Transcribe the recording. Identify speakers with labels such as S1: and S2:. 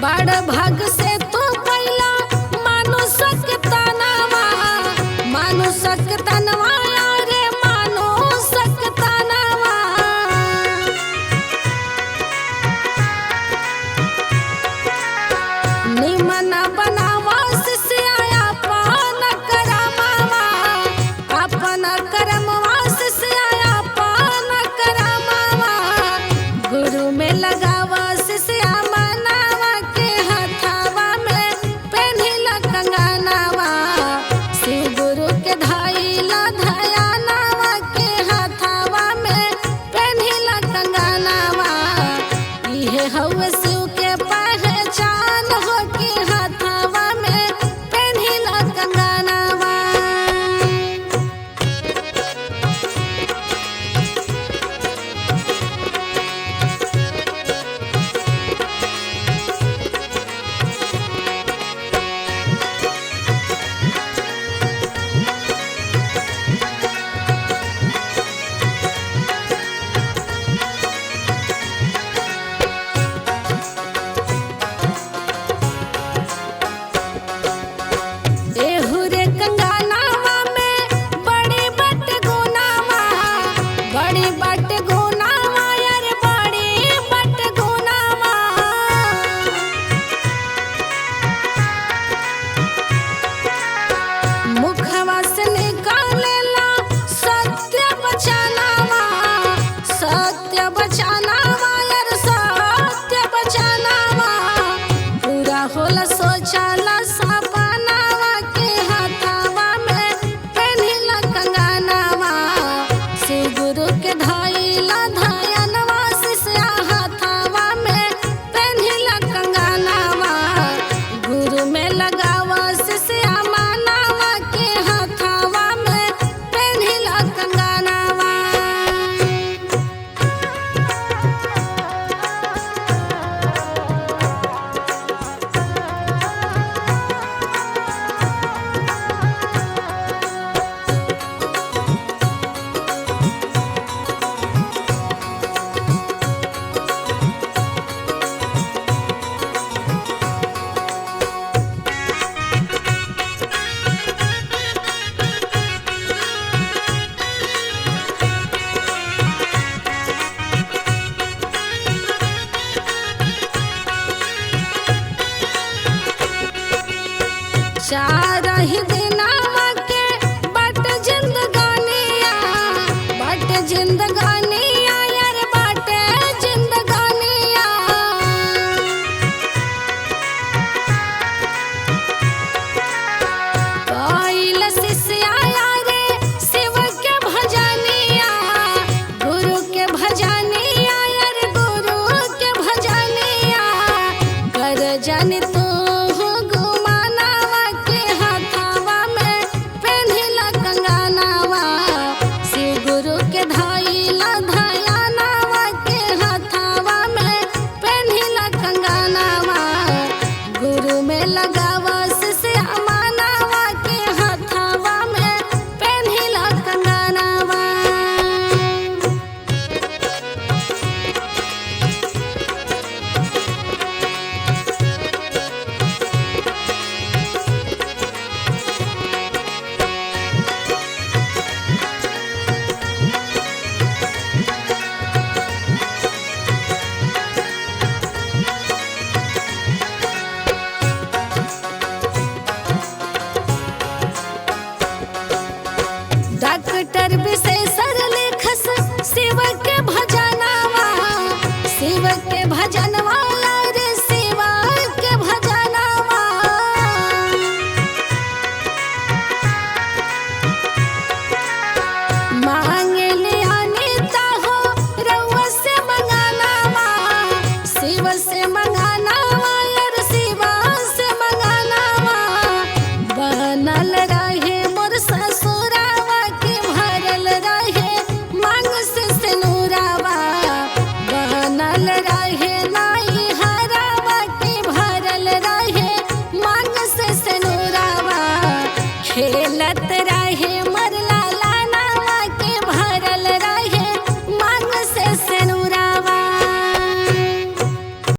S1: बड़ भाग से तू कैला मानुषक तनवा, मानुषक तनवा रे मानुषक तनवा। निमन बनावा शिष्या अपन करमवा, अपन करमवा शिष्या अपन करमवा। गुरु में लगावा शिष्या मनावा के हथवा में पेन्हिला कंगनवा। शिव गुरु के धइला धयानवा के हथवा में पेन्हिला कंगनवा। इहे हउवे शिव के पहचान हो के हथवा में पेन्हिला कंगनवा। एहू रे कंगनवा में बड़ी बट गुनावा, बड़ी बट गुनावा यार बड़ी बट गुनावा। मुखवा से निकालेला सत्य बचनवा, सत्य बचनवा यार सत्य बचनवा। पूरा होला सोचला सपनावा के हथवा में पेन्हिला कंगनवा। शिव गुरु के धइला धयनवा शिष्या हथवा में पेन्हिला कंगनवा। गुरु में लगावा शिष्या मनावा के हथवा में पेन्हिला कंगनवा। चार ही दिनवा के बट जिंदगानिया, बट जिंदगानिया यार बट जिंदगानिया। कैल शिष्या रे शिव के भजनिया, गुरु के भजनिया यार गुरु के भजनिया। कर जानी तू गुमानवा के हथवा में पेन्हिला कंगनवा। शिव गुरु के धइला धयानवा के हथवा में पेन्हिला कंगनवा। गुरु में लगावा शिष्या मनावा के हथवा में पेन्हिला कंगनवा। डॉक्टर विशेषर लिखस शिव के भजनवा, शिव के भजनवा